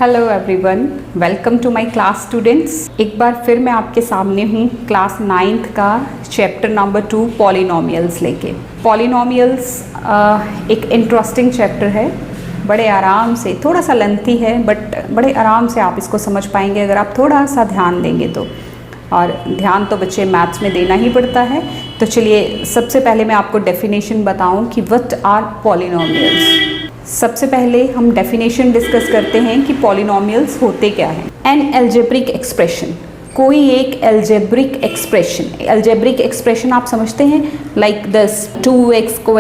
Hello everyone, welcome to my class students. एक बार फिर मैं आपके सामने हूँ क्लास 9th का चैप्टर नंबर 2 पॉलिनोमियल्स लेके। पॉलिनोमियल्स एक इंटरेस्टिंग चैप्टर है। बड़े आराम से, थोड़ा सा लेंथी है बट बड़े आराम से आप इसको समझ पाएंगे अगर आप थोड़ा सा ध्यान देंगे तो। और ध्यान तो बच्चे मैथ्स में देना ही पड़ता है। तो चलिए सबसे पहले मैं आपको डेफिनेशन बताऊं कि व्हाट आर पॉलिनोमियल्स। सबसे पहले हम डेफिनेशन डिस्कस करते हैं कि पॉलिनोमियल्स होते क्या हैं। एन एल्जेब्रिक एक्सप्रेशन, कोई एक एल्जेब्रिक एक्सप्रेशन। एल्जेब्रिक एक्सप्रेशन आप समझते हैं, लाइक दिस 2x²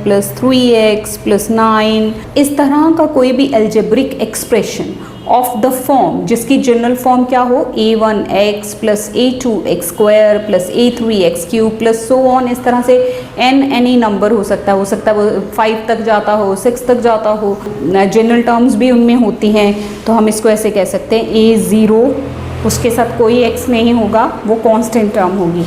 + 3x + 9, इस तरह का कोई भी algebraic expression of the form जिसकी जनरल फॉर्म क्या हो, a1x + a2x² + a3x³ + so on। इस तरह से एनी नंबर हो सकता है वो 5 तक जाता हो, 6 तक जाता हो। जनरल टर्म्स भी उनमें होती हैं, तो हम इसको ऐसे कह सकते हैं a0, उसके साथ कोई x नहीं होगा, वो कांस्टेंट टर्म होगी,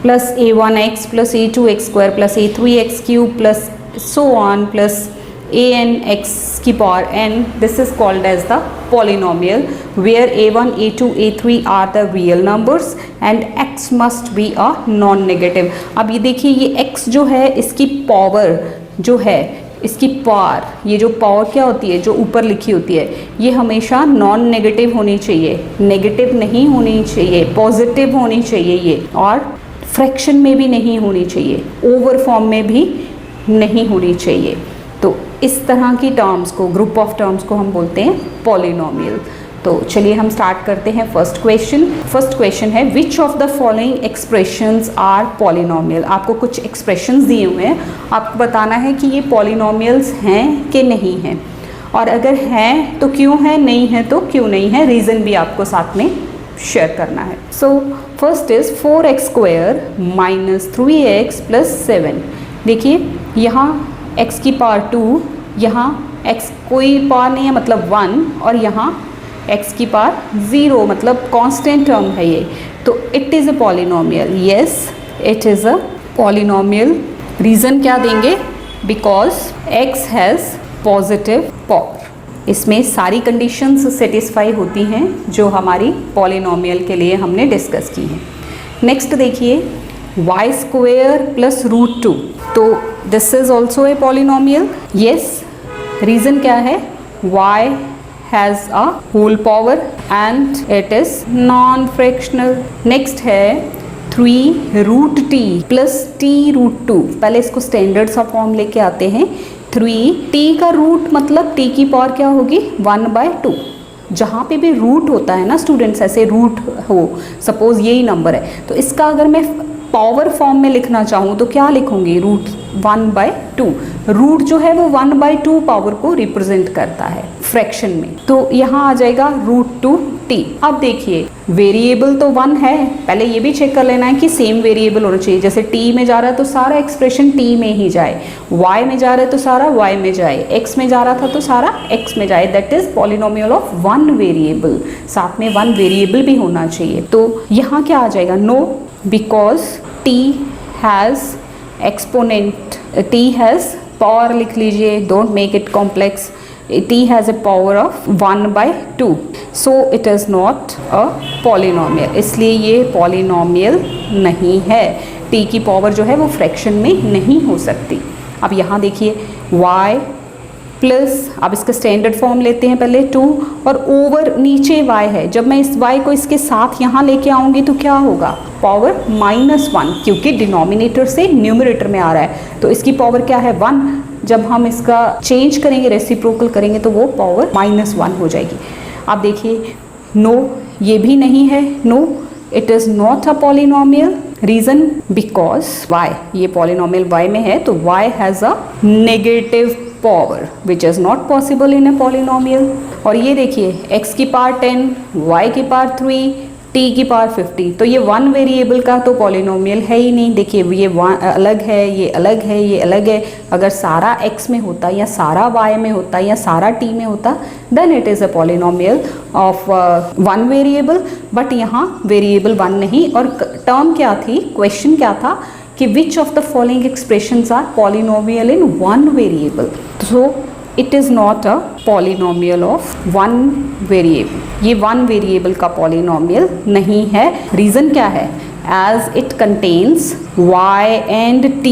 plus a1x + a2x² + a3x³ + so on + an(x)n. This is called as the polynomial where a1, a2, a3 are the real numbers and x must be a non-negative. अब ये देखिए, ये x जो है इसकी पावर जो है, इसकी पावर, ये जो पावर क्या होती है जो ऊपर लिखी होती है, ये हमेशा नॉन नेगेटिव होनी चाहिए, नेगेटिव नहीं होनी चाहिए, पॉजिटिव होनी चाहिए ये, और फ्रैक्शन में भी नहीं होनी चाहिए, ओवर फॉर्म में भी नहीं होनी चाहिए। तो इस तरह की टर्म्स को, ग्रुप ऑफ टर्म्स को हम बोलते हैं पॉलिनोमियल। तो चलिए हम स्टार्ट करते हैं फर्स्ट क्वेश्चन। फर्स्ट क्वेश्चन है which of the following expressions are polynomial. आपको कुछ एक्सप्रेशंस दिए हुए हैं, आपको बताना है कि ये पॉलिनोमियल्स हैं कि नहीं हैं, और अगर हैं तो क्यों हैं, नहीं है तो क्यों नहीं है, रीज़न भी आपको साथ में शेयर करना है। So first is 4x² - 3x + 7। देखिए यहाँ x की पावर 2, यहाँ x कोई पावर नहीं है मतलब 1, और यहाँ x की पावर 0 मतलब कांस्टेंट टर्म है ये, तो it is a polynomial. Yes, it is a polynomial. Reason क्या देंगे, because x has positive power. इसमें सारी कंडीशंस सेटिस्फाई होती हैं जो हमारी पॉलिनोमियल के लिए हमने डिस्कस की हैं। नेक्स्ट देखिए y² + √2, तो this is also a polynomial. Yes, reason क्या है, y has a whole power and it is non fractional. Next है 3√t + t√2। पहले इसको स्टैंडर्ड सा फॉर्म लेके आते हैं। 3t का रूट मतलब t की पावर क्या होगी, 1/2। जहाँ पे भी रूट होता है ना स्टूडेंट्स, ऐसे रूट हो, सपोज यही नंबर है, तो इसका अगर मैं पावर फॉर्म में लिखना चाहूँ तो क्या लिखूँगी, रूट 1/2। रूट जो है वो 1/2 पावर को रिप्रेजेंट करता है फ्रैक्शन में, तो यहाँ आ जाएगा √2t। अब देखिए वेरिएबल तो 1 है, पहले ये भी चेक कर लेना है कि सेम वेरिएबल होना चाहिए। जैसे t में जा रहा है तो सारा एक्सप्रेशन t में ही जाए, y में जा रहा है तो सारा y में जाए, x में जा रहा था तो सारा x में जाए। That is polynomial of 1 variable, साथ में 1 वेरिएबल भी होना चाहिए। तो यहाँ क्या आ जाएगा, no, because t has exponent, t has power, लिख लीजिए, don't make it complex, t has a power of 1/2, so it is not a polynomial. इसलिए ये पॉलिनोमियल नहीं है, t की पावर जो है वो फ्रैक्शन में नहीं हो सकती। अब यहाँ देखिए y प्लस, अब इसका स्टैंडर्ड फॉर्म लेते हैं पहले 2, और ओवर नीचे y है, जब मैं इस y को इसके साथ यहाँ लेके आऊँगी तो क्या होगा, पावर -1, क्योंकि डिनोमिनेटर से न्यूमरेटर में आ रहा है, तो इसकी पावर क्या है, 1। जब हम इसका चेंज करेंगे, रेसिप्रोकल करेंगे, तो वो पावर -1 हो जाएगी। अब देखिए नो, ये भी नहीं है, no, it is not a polynomial. Reason, because y, ये पॉलिनोमियल y में है, तो y has a negative power which is not possible in a polynomial. और ये देखिए x की पावर 10, y की पावर 3, t की पावर 50, तो ये 1 वेरिएबल का तो पॉलिनोमियल है ही नहीं। देखिए ये अलग है, ये अलग है, ये अलग है। अगर सारा x में होता, या सारा y में होता, या सारा t में होता, then it is a polynomial of 1 variable. But यहाँ वेरिएबल 1 नहीं, और टर्म क्या थी, क्वेश्चन क्या था कि which of the following expressions are polynomial in 1 variable. So it is not a polynomial of one variable, ये वन वेरिएबल का पॉलिनोमियल नहीं है। रीज़न क्या है? As it contains y and t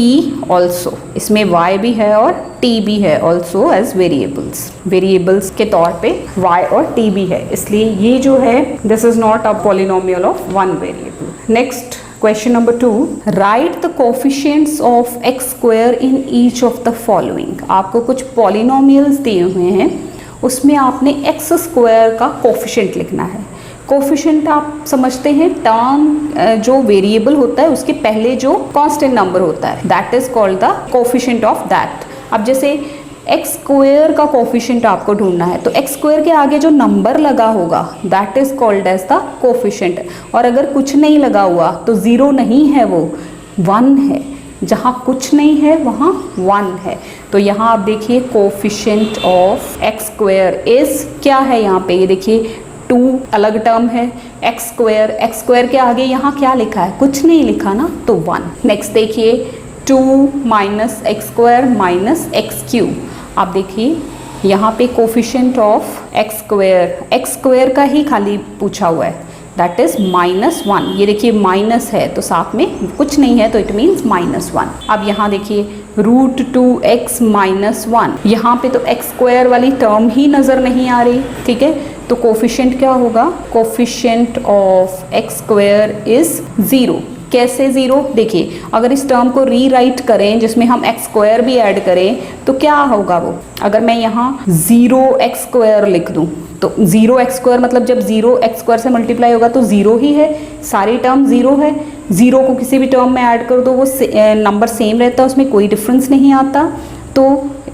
also, इसमें y भी है और t भी है ऑल्सो एज वेरिएबल्स के तौर पे y और t भी है, इसलिए ये जो है this is not a polynomial of one variable. Next question number 2, right the coefficients of x square in each of the following. आपको कुछ पॉलिनोमियल्स दिए हुए हैं, उसमें आपने x स्क्वायर का कोफिशिएंट लिखना है। कोफिशिएंट आप समझते हैं टर्म जो वेरिएबल होता है उसके पहले जो कांस्टेंट नंबर होता है, that is called the coefficient of that. अब जैसे एक्स स्क्वायर का कोफिशिएंट आपको ढूंढना है तो एक्स स्क्वायर के आगे जो नंबर लगा होगा that is called as the coefficient, और अगर कुछ नहीं लगा हुआ तो ज़ीरो नहीं है, वो 1 है। जहाँ कुछ नहीं है वहाँ 1 है। तो यहाँ आप देखिए coefficient of x square is क्या है, यहाँ पे ये देखिए 2 अलग टर्म है, एक्स स्क्वायर के आगे यहाँ क्या लिखा है, कुछ नहीं लिखा ना, तो 1। नेक्स्ट देखिए 2 minus x square minus x cube. आप देखिए यहाँ पे कोफिशिएंट ऑफ एक्स स्क्वायर का ही खाली पूछा हुआ है, दैट इज -1। ये देखिए माइनस है तो साथ में कुछ नहीं है तो इट मीन्स -1। अब यहाँ देखिए √2x - 1, यहाँ पे तो एक्स स्क्वायर वाली टर्म ही नज़र नहीं आ रही, ठीक है। तो कोफिशिएंट क्या होगा, coefficient of x square is 0। कैसे 0? देखिए अगर इस टर्म को रीराइट करें जिसमें हम एक्स स्क्वायर भी ऐड करें तो क्या होगा वो, अगर मैं यहाँ 0x² लिख दूँ तो 0x² मतलब जब 0x² से मल्टीप्लाई होगा तो 0 ही है, सारी टर्म 0 है। 0 को किसी भी टर्म में ऐड कर दो वो नंबर सेम रहता है, उसमें कोई डिफरेंस नहीं आता। तो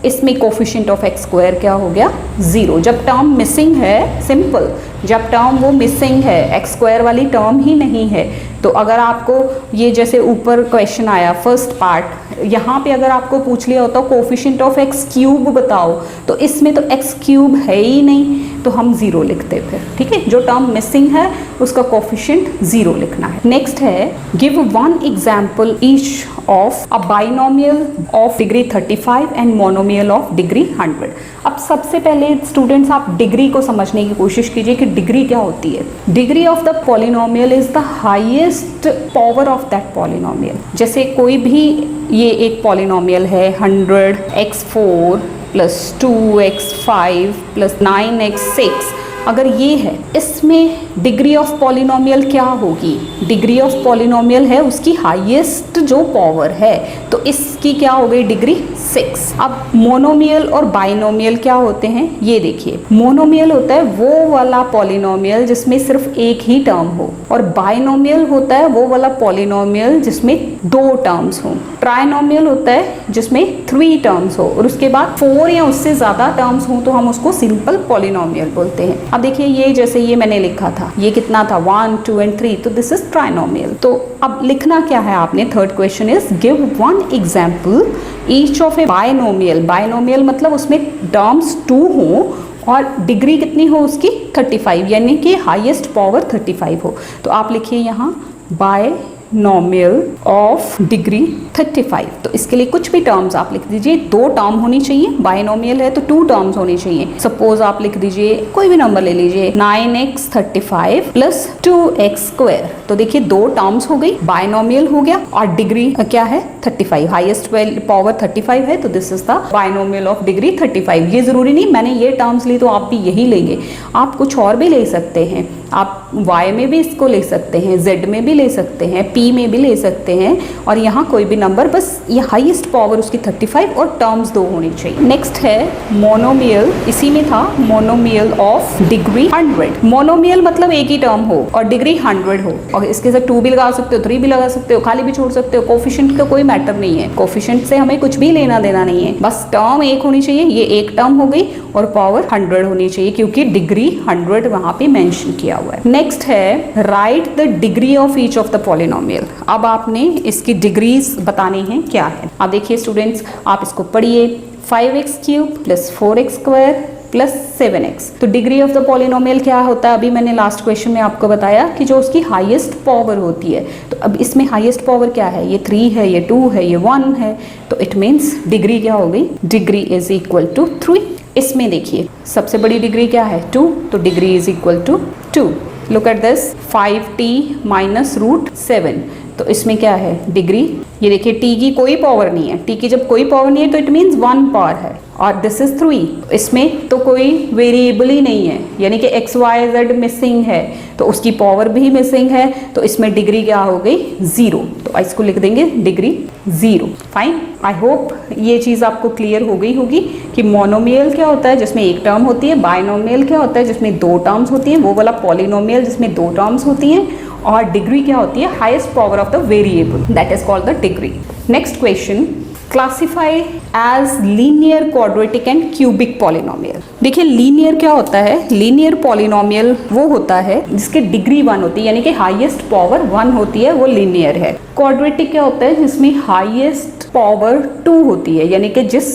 इसमें कोफिशिएंट ऑफ एक्स स्क्वायर क्या हो गया, 0। जब टर्म मिसिंग है, सिंपल, जब टर्म वो मिसिंग है, एक्स स्क्वायर वाली टर्म ही नहीं है, तो अगर आपको ये जैसे ऊपर क्वेश्चन आया फर्स्ट पार्ट, यहाँ पे अगर आपको पूछ लिया होता कोफिशिएंट ऑफ एक्स क्यूब बताओ, तो इसमें तो एक्स क्यूब है ही नहीं तो हम 0 लिखते फिर, ठीक है। जो टर्म मिसिंग है उसका कोफिशिएंट 0 लिखना है। नेक्स्ट है give 1 example each of a binomial of degree 35 and monomial of degree 100। अब सबसे पहले स्टूडेंट्स आप डिग्री को समझने की कोशिश कीजिए कि डिग्री क्या होती है। Degree of the polynomial is the highest power of that polynomial. जैसे कोई भी ये एक पॉलिनोमियल है 100x4 + 2x5 + 9x6, अगर ये है, इसमें डिग्री ऑफ पॉलिनोमियल क्या होगी, डिग्री ऑफ पॉलिनोमियल है उसकी हाईएस्ट जो पावर है, तो इसकी क्या हो गई डिग्री 6। अब मोनोमियल और बाइनोमियल क्या होते हैं, ये देखिए मोनोमियल होता है वो वाला पॉलिनोमियल जिसमें सिर्फ एक ही टर्म हो, और बाइनोमियल होता है वो वाला पॉलिनोमियल जिसमें 2 टर्म्स हों। ट्राइनोमियल होता है जिसमें 3 टर्म्स हो और उसके बाद 4 या उससे ज़्यादा टर्म्स हों तो हम उसको सिंपल पॉलिनोमियल बोलते हैं। अब देखिए ये जैसे ये मैंने लिखा था, ये कितना था 1 2 एंड 3, तो दिस इज ट्राइनोमियल। तो अब लिखना क्या है आपने, third question is give 1 example each of A binomial. Binomial मतलब उसमें टर्म्स 2 हों और डिग्री कितनी हो उसकी 35, यानी कि हाईएस्ट पावर 35 हो। तो आप लिखिए यहाँ बाइनोमियल ऑफ डिग्री 35। तो इसके लिए कुछ भी टर्म्स आप लिख दीजिए, 2 टर्म होनी चाहिए, बाइनोमियल है तो 2 टर्म्स होनी चाहिए। सपोज आप लिख दीजिए कोई भी नंबर ले लीजिए 9x35 + 2x²। तो देखिए 2 टर्म्स हो गई, बाइनोमियल हो गया और डिग्री क्या है 35, हाईएस्ट पावर 35 है, तो this is the binomial of degree 35। ये जरूरी नहीं मैंने ये टर्म्स ली तो आप भी यही लेंगे, आप कुछ और भी ले सकते हैं, आप y में भी इसको ले सकते हैं, z में भी ले सकते हैं, p में भी ले सकते हैं, और यहाँ कोई भी नंबर, बस ये हाईएस्ट पावर उसकी 35 और टर्म्स 2 होनी चाहिए। नेक्स्ट है मोनोमियल, इसी में था मोनोमियल ऑफ डिग्री 100। मोनोमियल मतलब एक ही टर्म हो और डिग्री 100 हो, और इसके साथ 2 भी लगा सकते हो, 3 भी लगा सकते हो, खाली भी छोड़ सकते हो। कोफिशिएंट का कोई मैटर नहीं है, कोफिशिएंट से हमें कुछ भी लेना देना नहीं है, बस टर्म एक होनी चाहिए, ये एक टर्म हो गई, और पावर 100 होनी चाहिए क्योंकि डिग्री 100 वहाँ पे मेंशन किया हुआ है। नेक्स्ट है right the degree of each of the polynomial. अब आपने इसकी डिग्रीज बतानी है क्या है। अब देखिए स्टूडेंट्स आप इसको पढ़िए, 5x³ + 4x² + 7x। तो डिग्री ऑफ द पॉलिनोमियल क्या होता है, अभी मैंने लास्ट क्वेश्चन में आपको बताया कि जो उसकी हाईएस्ट पावर होती है। तो अब इसमें हाईएस्ट पावर क्या है, ये 3 है, ये 2 है, ये 1 है, तो इट मीन्स डिग्री क्या हो गई, डिग्री इज इक्वल टू 3। इसमें देखिए सबसे बड़ी डिग्री क्या है 2, तो degree is equal to 2। Look at this 5t minus root 7, तो इसमें क्या है डिग्री, ये देखिए t की कोई पावर नहीं है, t की जब कोई पावर नहीं है तो इट मीन्स 1 पावर है, और दिस इज 3। इसमें तो कोई वेरिएबल ही नहीं है, यानी कि एक्स वाई जेड मिसिंग है, तो उसकी पावर भी मिसिंग है, तो इसमें डिग्री क्या हो गई 0, तो इसको लिख देंगे डिग्री 0। फाइन, आई होप ये चीज़ आपको क्लियर हो गई होगी कि मोनोमियल क्या होता है जिसमें एक टर्म होती है, बाइनोमियल क्या होता है जिसमें 2 टर्म्स होती हैं, वो वाला पॉलिनोमियल जिसमें 2 टर्म्स होती हैं, और डिग्री क्या होती है highest power of the variable, that is called the degree. Next question, classify as linear quadratic and cubic polynomial. देखिए लीनियर क्या होता है, लीनियर पॉलिनोमियल वो होता है जिसके डिग्री 1 होती है, यानी कि हाईएस्ट पावर 1 होती है, वो लीनियर है। क्वाड्रेटिक क्या होता है जिसमें हाईएस्ट पावर 2 होती है, यानी कि जिस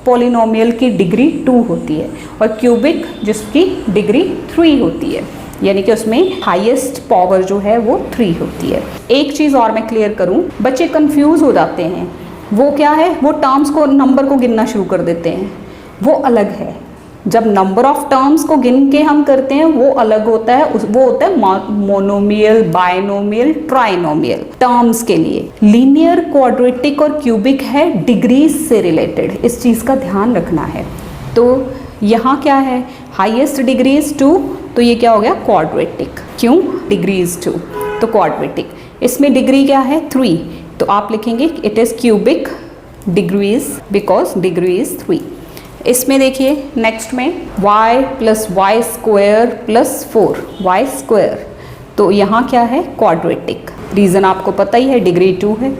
पॉलिनोमियल की डिग्री 2 होती है, और क्यूबिक जिसकी डिग्री 3 होती है, यानी कि उसमें हाईएस्ट पावर जो है वो 3 होती है। एक चीज़ और मैं क्लियर करूं, बच्चे कंफ्यूज हो जाते हैं, वो क्या है, वो टर्म्स को नंबर को गिनना शुरू कर देते हैं, वो अलग है। जब नंबर ऑफ टर्म्स को गिन के हम करते हैं वो अलग होता है, वो होता है मोनोमियल, बाइनोमियल, ट्राइनोमियल टर्म्स के लिए। लीनियर, क्वाड्रेटिक और क्यूबिक है डिग्रीज से रिलेटेड, इस चीज़ का ध्यान रखना है। तो यहाँ क्या है, हाईएस्ट डिग्रीज 2, तो ये क्या हो गया क्वाड्रेटिक, क्यों डिग्रीज 2 तो क्वाड्रेटिक। इसमें डिग्री क्या है 3, तो आप लिखेंगे it is cubic degrees because degree is 3। इसमें देखिए नेक्स्ट में y plus y square plus 4 y square, तो यहाँ क्या है क्वाड्रेटिक। रीज़न आपको पता ही है, डिग्री 2 है,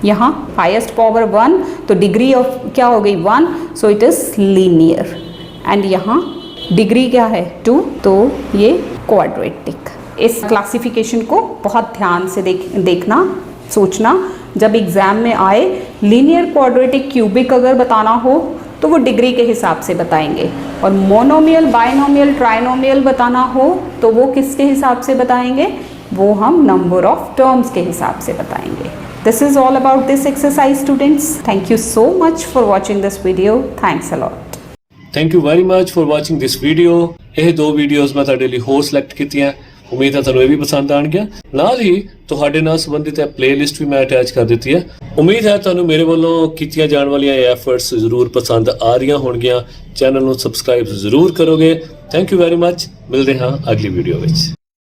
यहाँ हाईएस्ट पावर 1, तो डिग्री ऑफ क्या हो गई 1, सो इट इज़ लीनियर। एंड यहाँ डिग्री क्या है 2, तो ये क्वाड्रेटिक। इस क्लासिफिकेशन को बहुत ध्यान से देखना, सोचना, जब एग्जाम में आए लीनियर, क्वाड्रेटिक, क्यूबिक अगर बताना हो तो वो डिग्री के हिसाब से बताएंगे, और मोनोमियल, बाइनोमियल, ट्राइनोमियल बताना हो तो वो किसके हिसाब से बताएंगे, वो हम नंबर ऑफ टर्म्स के हिसाब से बताएंगे। This is all about this exercise students. Thank you so much for watching this video. Thanks a lot. Thank you very much for watching this video. ਇਹ 2 ਵੀਡੀਓਜ਼ ਮੈਂ ਤੁਹਾਡੇ ਲਈ ਹੋਰ ਸਿਲੈਕਟ ਕੀਤੀਆਂ, ਉਮੀਦ ਹੈ ਤੁਹਾਨੂੰ ਇਹ ਵੀ ਪਸੰਦ ਆਣਗੀਆਂ। ਨਾਲ ਹੀ ਤੁਹਾਡੇ ਨਾਲ ਸੰਬੰਧਿਤ ਹੈ ਪਲੇਲਿਸਟ ਵੀ ਮੈਂ ਅਟੈਚ ਕਰ ਦਿੱਤੀ ਹੈ। ਉਮੀਦ ਹੈ ਤੁਹਾਨੂੰ ਮੇਰੇ ਵੱਲੋਂ ਕੀਤੀਆਂ ਜਾਣ ਵਾਲੀਆਂ ਇਹ ਐਫਰਟਸ ਜ਼ਰੂਰ ਪਸੰਦ ਆ ਰਹੀਆਂ ਹੋਣਗੀਆਂ। ਚੈਨਲ ਨੂੰ ਸਬਸਕ੍ਰਾਈਬ ਜ਼ਰੂਰ ਕਰੋਗੇ। Thank you very much. ਮਿਲਦੇ ਹਾਂ ਅਗਲੀ ਵੀਡੀਓ ਵਿੱਚ।